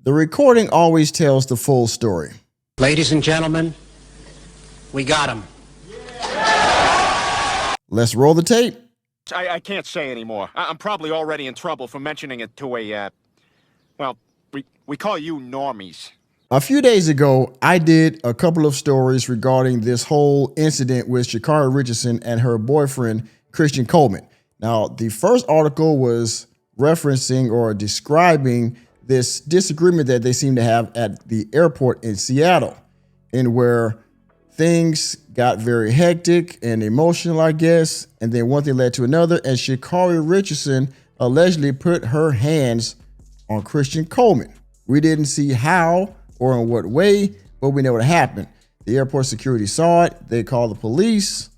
The recording always tells the full story. Ladies and gentlemen, we got him. Let's roll the tape. I can't say anymore. I'm probably already in trouble for mentioning it to well, we call you normies. A few days ago, I did a couple of stories regarding this whole incident with Sha'carri Richardson and her boyfriend, Christian Coleman. Now, the first article was referencing or describing this disagreement that they seem to have at the airport in Seattle, in where things got very hectic and emotional, I guess, and then one thing led to another, and Sha'carri Richardson allegedly put her hands on Christian Coleman. We didn't see how or in what way, but we know what happened. The airport security saw it, they called the police,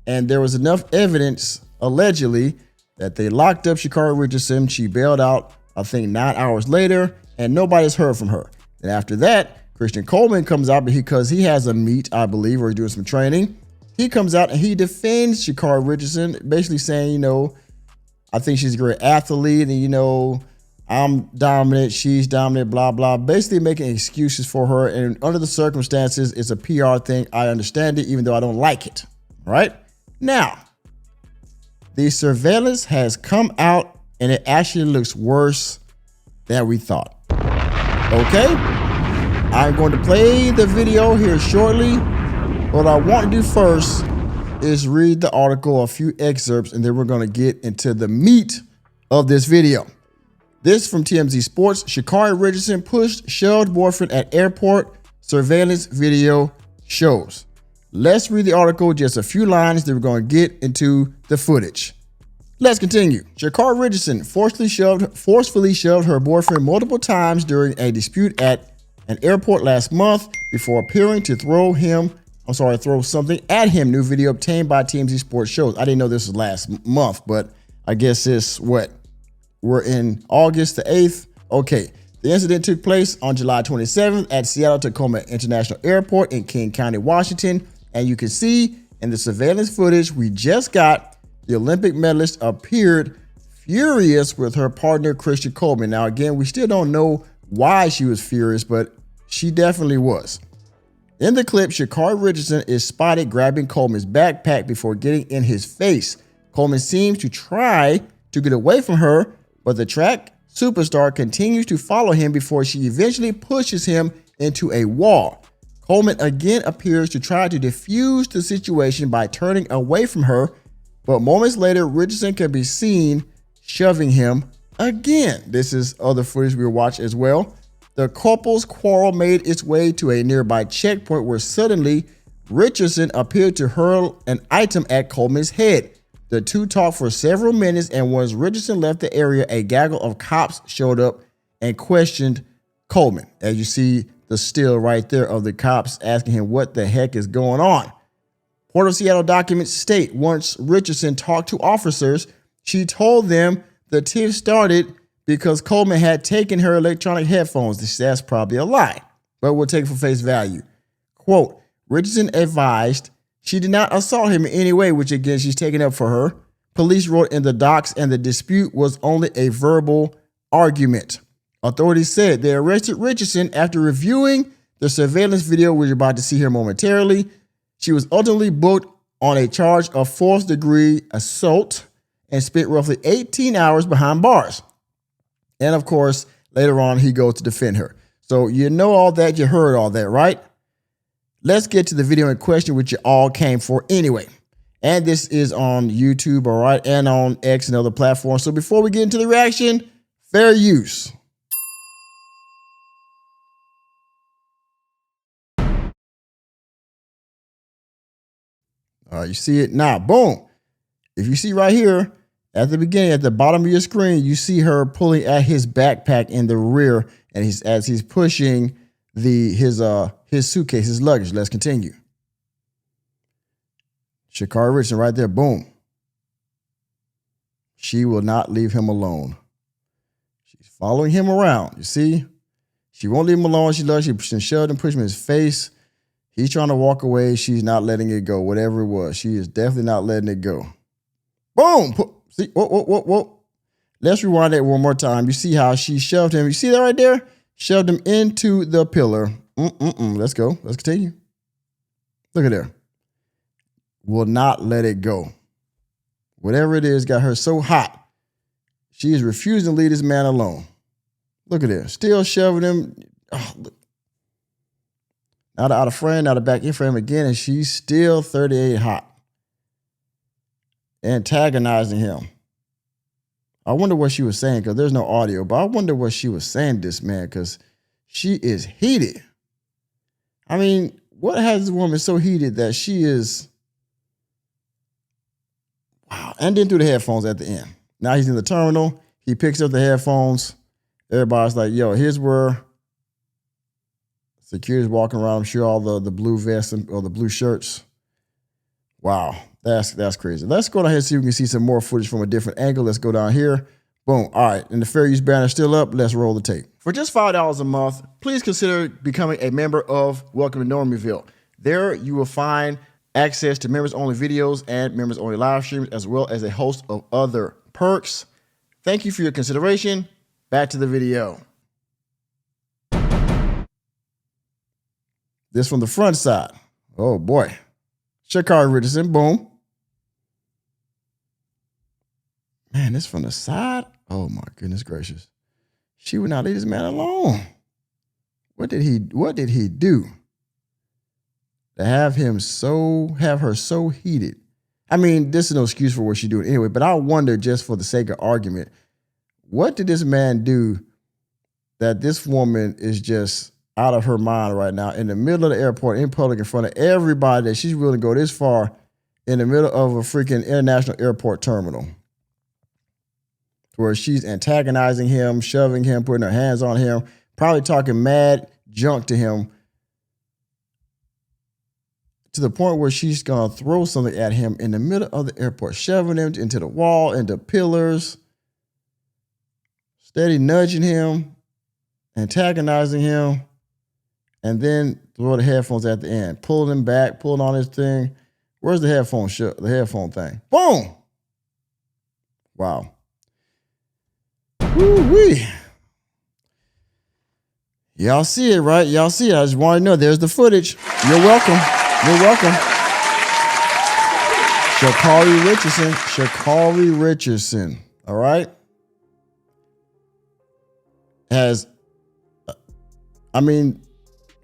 and there was enough evidence, allegedly, that they locked up Sha'carri Richardson. She bailed out, I think, 9 hours later, and nobody's heard from her. And after that, Christian Coleman comes out because he has a meet, I believe, or he's doing some training. He comes out and he defends Sha'carri Richardson, basically saying, I think she's a great athlete, and, I'm dominant, she's dominant, blah, blah, basically making excuses for her. And under the circumstances, it's a PR thing. I understand it, even though I don't like it, right? Now, the surveillance has come out and it actually looks worse than we thought. Okay? I'm going to play the video here shortly. What I want to do first is read the article, a few excerpts, and then we're going to get into the meat of this video. This from TMZ Sports. Sha'carri Richardson pushed shoved boyfriend at airport, surveillance video shows. Let's read the article, just a few lines, then we're going to get into the footage. Let's continue. Sha'carri Richardson forcefully shoved her boyfriend multiple times during a dispute at an airport last month before appearing to throw something at him. New video obtained by TMZ Sports shows. I didn't know this was last month, but I guess it's we're in August the 8th. Okay. The incident took place on July 27th at Seattle Tacoma International Airport in King County, Washington. And you can see in the surveillance footage we just got, the Olympic medalist appeared furious with her partner, Christian Coleman. Now, again, we still don't know why she was furious, but she definitely was. In the clip, Sha'carri Richardson is spotted grabbing Coleman's backpack before getting in his face. Coleman seems to try to get away from her, but the track superstar continues to follow him before she eventually pushes him into a wall. Coleman again appears to try to defuse the situation by turning away from her, but moments later, Richardson can be seen shoving him again. This is other footage we'll watch as well. The couple's quarrel made its way to a nearby checkpoint where suddenly Richardson appeared to hurl an item at Coleman's head. The two talked for several minutes, and once Richardson left the area, a gaggle of cops showed up and questioned Coleman. As you see the still right there of the cops asking him what the heck is going on. Port of Seattle documents state once Richardson talked to officers, she told them the tiff started because Coleman had taken her electronic headphones. That's probably a lie, but we'll take it for face value. Quote, Richardson advised she did not assault him in any way, which again, she's taking up for her. Police wrote in the docs, and the dispute was only a verbal argument. Authorities said they arrested Richardson after reviewing the surveillance video we're about to see here momentarily. She was ultimately booked on a charge of fourth-degree assault and spent roughly 18 hours behind bars. And of course, later on, he goes to defend her. So you know all that, you heard all that, right? Let's get to the video in question, which you all came for anyway. And this is on YouTube, all right, and on X and other platforms. So before we get into the reaction, fair use. All right, you see it now, boom. If you see right here at the beginning, at the bottom of your screen, you see her pulling at his backpack in the rear, and as he's pushing his suitcase, his luggage. Let's continue. Sha'carri Richardson right there, boom. She will not leave him alone. She's following him around. You see, she won't leave him alone. She shoved and pushed him in his face. He's trying to walk away. She's not letting it go. Whatever it was, she is definitely not letting it go. Boom. See, whoa. Let's rewind that one more time. You see how she shoved him. You see that right there? shoved him into the pillar. Let's go. Let's continue. Look at there. Will not let it go. Whatever it is got her so hot. She is refusing to leave this man alone. Look at there. Still shoving him. Oh, look. Now the out of frame, now the back in frame again, and she's still 38 hot. Antagonizing him. I wonder what she was saying, because there's no audio, but I wonder what she was saying to this man, because she is heated. I mean, what has this woman so heated that she is... Wow. And then threw the headphones at the end. Now he's in the terminal. He picks up the headphones. Everybody's like, yo, here's where security's walking around. I'm sure all the blue vests or the blue shirts. Wow. That's crazy. Let's go down here and see if we can see some more footage from a different angle. Let's go down here. Boom. All right. And the fair use banner is still up. Let's roll the tape. For just $5 a month, please consider becoming a member of Welcome to Normieville. There you will find access to members-only videos and members-only live streams, as well as a host of other perks. Thank you for your consideration. Back to the video. This from the front side. Oh, boy. Sha'carri Richardson. Boom. Man, this from the side? Oh, my goodness gracious. She would not leave this man alone. What did he do to have her so heated? I mean, this is no excuse for what she's doing anyway, but I wonder, just for the sake of argument, what did this man do that this woman is just out of her mind right now in the middle of the airport, in public, in front of everybody, that she's willing to go this far in the middle of a freaking international airport terminal, where she's antagonizing him, shoving him, putting her hands on him, probably talking mad junk to him, to the point where she's going to throw something at him in the middle of the airport, shoving him into the wall, into pillars, steady nudging him, antagonizing him, and then throw the headphones at the end, pulling him back, pulling on his thing. Where's the headphone thing? Boom! Wow. Woo-wee. Y'all see it, right? Y'all see it. I just want to know. There's the footage. You're welcome. You're welcome. Sha'carri Richardson. All right?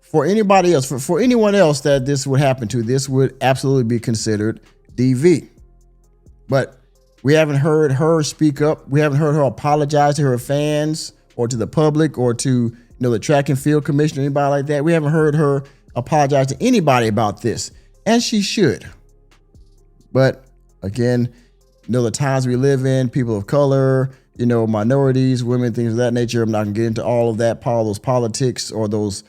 For anybody else, for anyone else that this would happen to, this would absolutely be considered DV. But we haven't heard her speak up. We haven't heard her apologize to her fans or to the public or to the track and field commissioner, anybody like that. We haven't heard her apologize to anybody about this, and she should. But again, the times we live in, people of color, minorities, women, things of that nature. I'm not gonna get into all of that, all those politics or those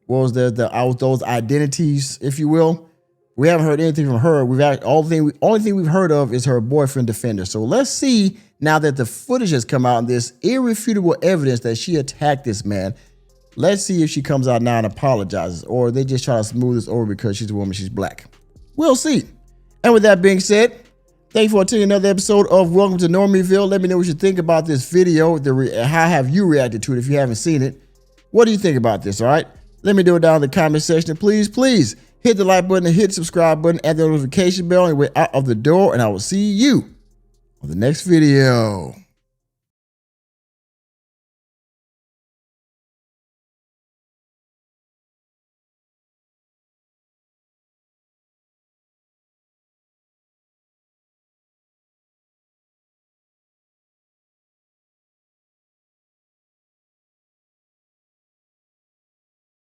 those identities, if you will. We haven't heard anything from her. Only thing we've heard of is her boyfriend defender. So let's see, now that the footage has come out and this irrefutable evidence that she attacked this man, let's see if she comes out now and apologizes, or they just try to smooth this over because she's a woman, she's black. We'll see. And with that being said, thank you for attending another episode of Welcome to Normieville. Let me know what you think about this video. How have you reacted to it if you haven't seen it? What do you think about this, all right? Let me do it down in the comment section. Please hit the like button and hit the subscribe button and the notification bell on your way out of the door, and I will see you on the next video.